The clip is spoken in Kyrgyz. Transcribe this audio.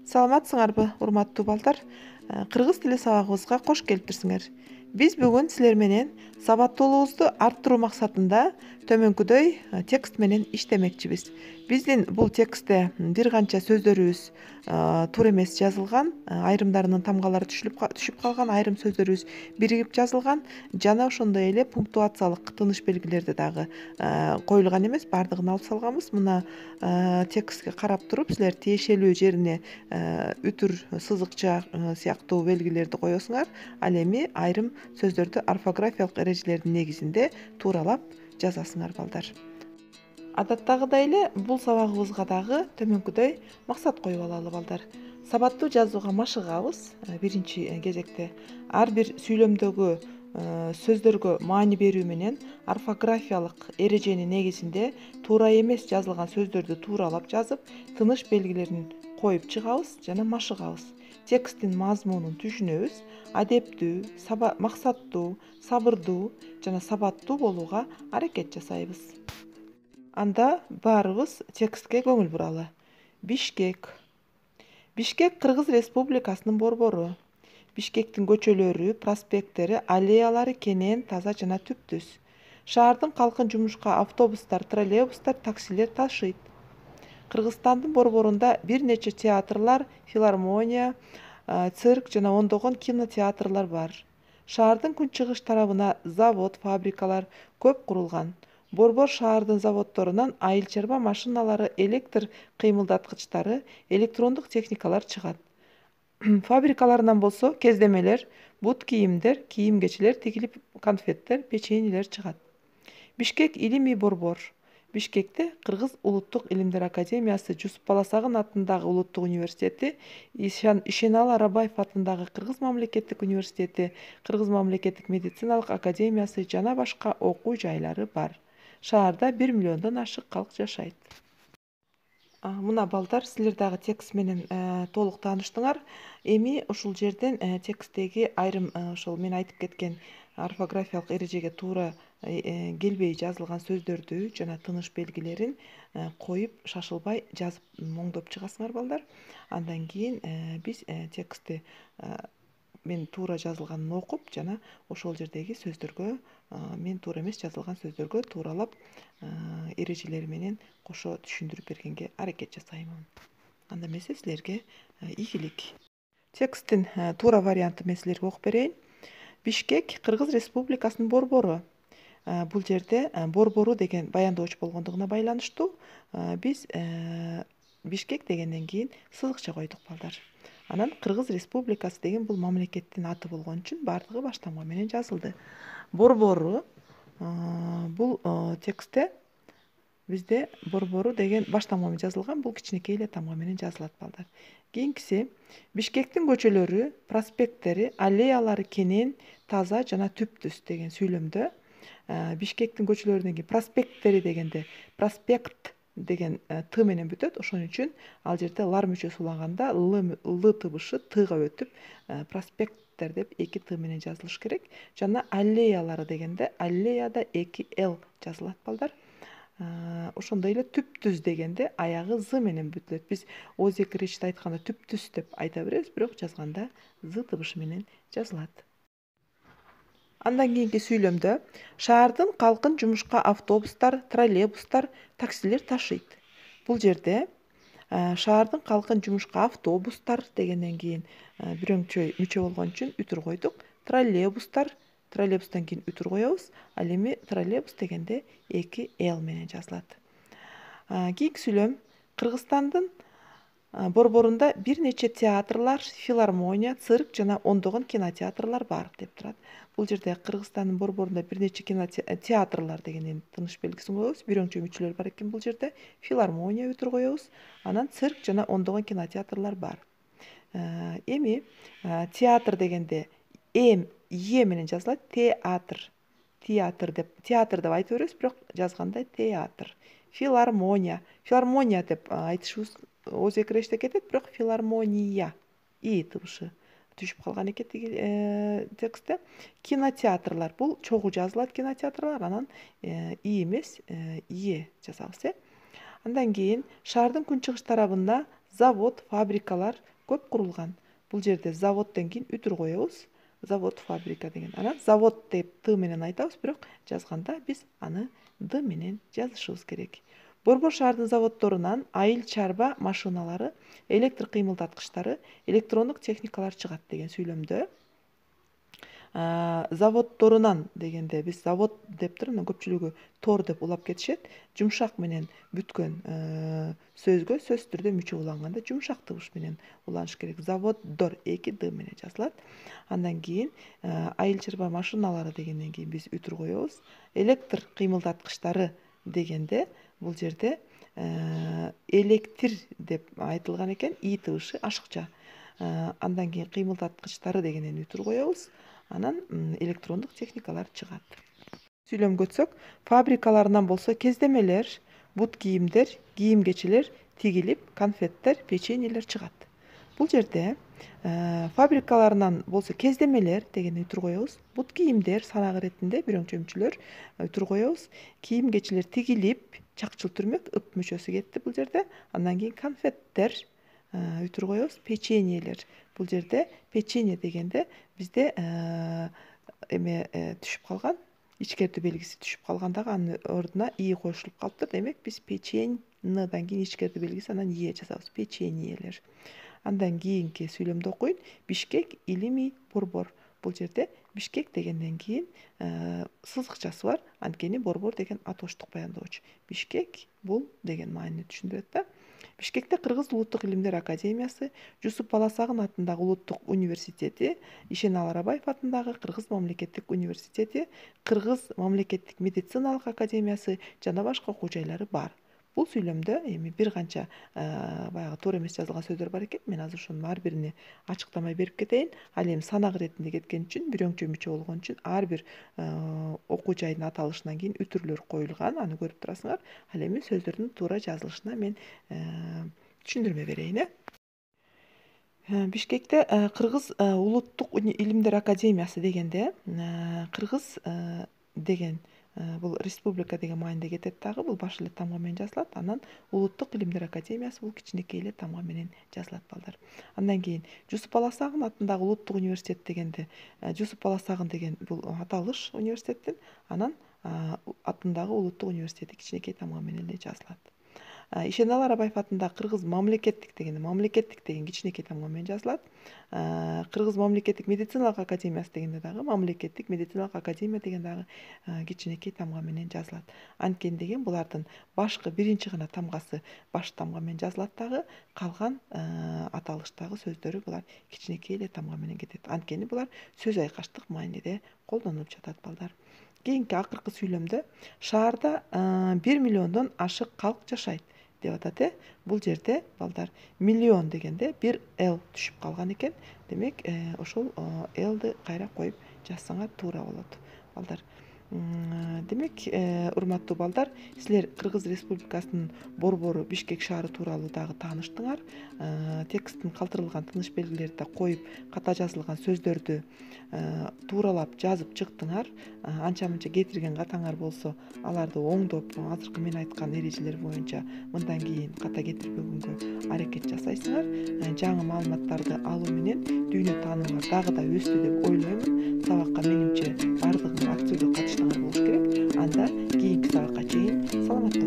Саламатсыңарбы, урматтуу балдар? Кыргыз тили сабагыбызга кош келиптирсиңер. Биз бүгүн силер менен сабаттуулугубузду арттыруу максатында төмөнкүдөй текст менен иштемекчибиз. Биздин бул текстте бир канча сөздөрүбүз туура эмес жазылган, айрымдарынын тамгалары түшүп калган, айрым сөздөрүбүз биригип жазылган жана ошондой эле пунктуациялык тыныш белгилерди дагы коюлган эмес, баардыгын алып салганбыз. Мына текстке карап туруп силер тиешелүү жерине үтүр, сызыкча сыяктуу белгилерди коесуңар. Ал эми айрым сөздөрдү орфографиялык эрежелердин негизинде тууралап жазасыңар балдар. Адаттагыдай эле бул сабагыбызга дагы төмөнкүдөй максат коюп алалы балдар. Сабаттуу жазууга машыгабыз. Биринчи кезекте ар бир сүйлөмдөгү сөздөргө маани берүү менен орфографиялык эреженин негизинде туура эмес жазылган сөздөрдү тууралап жазып, тыныш белгилерин коюп чыгабыз жана машыгабыз. Тексттин мазмунун түшүнөбүз, адептүү, максаттуу, сабырдуу жана сабаттуу болууга аракет жасайбыз. Анда баарыбыз текстке көңүл буралы. Бишкек. Бишкек Кыргыз Республикасынын борбору. Бишкектин көчөлөрү, проспекттери, аллеялары кенен, таза жана түптүз. Шаардын калкын жумушка автобустар, троллейбустар, таксилер ташыйт. Кыргызстандын борборунда бир нече театрлар, филармония, цирк жана ондогон кинотеатрлар бар. Шаардын күнчыгыш тарабына завод, фабрикалар көп курулган. Борбор шаардын заводдорунан айыл чарба машиналары, электр кыймылдаткычтары, электрондук техникалар чыгат. Фабрикаларынан болсо кездемелер, бут кийимдер, кийим-кечелер тигилип, конфеттер, печеньелер чыгат. Бишкек илимий борбор. Бишкекте Кыргыз Улуттук илимдер академиясы, Жусуп Баласагын атындагы Улуттук университети, Ишеналы Арабаев атындагы Кыргыз мамлекеттик университети, Кыргыз мамлекеттик медициналык академиясы жана башка окуу жайлары бар. Шаарда 1 миллиондон ашык калк жашайт. Мына балдар, силер дагы текст менен толук тааныштыңар. Эми ушул жерден тексттеги айрым ошол мен айтып кеткен орфографиялык эрежеге туура келбей жазылган сөздөрдү жана тыныш белгилерин коюп, шашылбай жазып моңдоп чыгасыңар балдар. Андан кийин биз текстти мен туура жазылганын окуп жана ошол жердеги сөздөргө, мен туура эмес жазылган сөздөргө тууралап эрежелери менен кошо түшүндүрүп бергенге аракет жасаймын. Анда эмесе силерге ийгилик. Тексттин туура вариантын мен силерге окуп берейин. Бишкек Кыргыз Республикасынын борбору. Бул жерде борбору деген баяндоочу болгондугуна байланыштуу биз Бишкек дегенден кийин сызыкча койдук балдар. Анан Кыргыз Республикасы деген бул мамлекеттин аты болгон үчүн баардыгы баштамга менен жазылды. Борбору бул текстте бизде борбору деген баштамга менен жазылган, бул кичинекей эле тамга менен жазылат балдар. Кийинкиси Бишкектин көчөлөрү, проспекттери, аллеялары кенен, таза жана түптүз деген сүйлөмдө Бишкектин көчөлөрүнөн кийин проспекттери дегенде проспект деген т менен бүтөт. Ошон үчүн ал жерде лар мүчөсү уланганда л тыбышы тга өтүп проспекттер деп 2 т менен жазылыш керек. Жана аллеялары дегенде аллеяда 2 л жазылат балдар. Ошондой эле түптүз дегенде аягы з менен бүтүлөт. Биз озекирешти айтканда түптүз деп айта беребиз, бирок жазганда з тыбышы менен жазылат. Андан кийинки сүйлөмдө шаардын калкын жумушка автобустар, троллейбустар, таксилер ташыйт. Бул жерде шаардын калкын жумушка автобустар дегенден кийин бирөңчөй мүчө болгон үчүн үтүр койдук. Троллейбустан кийин үтүр коебуз. Ал эми троллейбус дегенде 2 л менен жазылат. Кийинки сүйлөм Кыргызстандын борборунда бир нече театрлар, филармония, цирк жана ондогон кинотеатрлар бар деп турат. Бул жерде Кыргызстандын борборунда бир нече театрлар дегенден тыныш белгисин коебуз. Бирөңчөй мүчөлөр бар экен бул жерде. Филармония үтүр коебуз. Анан цирк жана ондогон кинотеатрлар бар. Эми театр дегенде е менен жазылат. Театр деп айта беребиз, бирок жазганда театр. Филармония деп айтышыбыз озекиреште кетет, бирок филармония и тыбышы түшүп калган экен тиги текстте. Кинотеатрлар, бул чогуу жазылат кинотеатрлар, анан и эмес ие жазабыз. Андан кийин шаардын күнчыгыш тарабында завод, фабрикалар көп курулган. Бул жерде заводдон кийин үтүр коебуз. Завод, фабрика деген. Анан завод деп т менен айтабыз, бирок жазганда биз аны д менен жазышыбыз керек. Борбор шаардын заводдорунан айыл чарба машиналары, электр кыймылдаткычтары, электрондук техникалар чыгат деген сүйлөмдө. Заводдорунан дегенде биз завод деп туруп, анан көпчүлүгү тор деп улап кетишет. Жумшак менен бүткөн сөзгө сөзсүз түрдө мүчө уланганда жумшак табыш менен уланыш керек. Заводдор 2 д менен жазылат. Андан кийин айыл чарба машиналары дегенден кийин биз үтүр коебуз. Электр кыймылдаткычтары дегенде бул жерде электр деп айтылган экен, и табышы ашыкча. Андан кийин кыймылдаткычтары дегенен үтүр коебуз. Анан электрондук техникалар чыгат. Сүйлөмгө өтсөк, фабрикаларынан болсо кездемелер, бут кийимдер, кийим-кечелер тигилип, конфеттер, печеньелер чыгат. Бул жерде фабрикаларынан болсо кездемелер дегенди үтүр коебуз. Бут кийимдер санак иретинде бирөңчөмчүлөр үтүр коебуз. Кийим-кечелер тигилип, чакчыл түрмөк ып мүчөсү кетти бул жерде. Андан кийин конфеттер үтүр коебуз. Печеньелер. Бул жерде печенье дегенде бизде эме түшүп калган, ичкердүү белгиси түшүп калгандагы анын ордуна и коюшулуп калыптыр. Демек биз печеньныдан кийин ичкердүү белгиси, анан е жазабыз. Печеньелер. Андан кийинки сүйлөмдү окуйын. Бишкек, илимий, борбор. Бул жерде Бишкек дегенден кийин сызыкчасы бар. Анткени борбор деген атоштук баяндоочу. Бишкек бул деген маанини түшүндүрөт да. Бишкекте Кыргыз улуттук илимдер академиясы, Жусуп Баласагын атындагы улуттук университети, Ишеналы Арабаев атындагы Кыргыз мамлекеттик университети, Кыргыз мамлекеттик медициналык академиясы жана башка окуу жайлары бар. Бул сүйлөмдө эми бир канча баягы туура эмес жазылган сөздөр бар экен. Мен азыр ошонун ар бирини ачыктамай берип кетейин. Ал эми санак иретинде кеткен үчүн, бирөңчө мүчө болгон үчүн ар бир окуу жайдын аталышынан кийин үтүрлөр коюлган. Аны көрүп турасыңар. Ал эми сөздөрдүн туура жазылышына мен түшүндүрмө берейин. Бишкекте Кыргыз улуттук илимдер академиясы дегенде Кыргыз деген бул республика деген мааниде кетет дагы. Бул баш эле тамга менен жазылат. Анан улуттук илимдер академиясы бул кичинекей эле тамга менен жазылат балдар. Андан кийин Жусуп Баласагын атындагы улуттук университет дегенде Жусуп Баласагын деген бул аталыш университеттин, анан атындагы улуттук университети кичинекей тамга менен эле жазылат. Ишеналы Арабаев атындагы Кыргыз мамлекеттик деген кичинекей тамга менен жазылат. Кыргыз мамлекеттик медициналык академиясы дегенде дагы мамлекеттик медициналык академия деген дагы кичинекей тамга менен жазылат. Анткени деген булардын башкы биринчи гана тамгасы баш тамга менен жазылат дагы, калган аталыштагы сөздөрү булар кичинекей эле тамга менен кетет. Анткени булар сөз айкаштык мааниде колдонулуп жатат балдар. Кийинки акыркы сүйлөмдө шаарда 1 миллиондон ашык калк жашайт деп атат. Бул жерде балдар миллион дегенде бир L түшүп калган экен. Демек ошол L'ды кайра коюп жазсаңар туура болот балдар. Демек, урматтуу балдар, силер Кыргыз Республикасынын борбору Бишкек шаары тууралуу дагы тааныштыңар. Тексттин калтырылган тыныш белгилерди коюп, ката жазылган сөздөрдү тууралап жазып чыктыңар. Анча-мынча кетирген катаңар болсо, аларды оңдоп, азыркы мен айткан эрежелер боюнча мындан кийин ката кетирбөгөнгө аракет жасайсыңар. Жаңы маалыматтарды алуу менен дүйнө таанымыңар дагы да өстү деп ойлоймун. Сабакка менимче бардыгыңар активдүү катыштыңар болуш керек. Анда кийинки сабакка чейин саламатта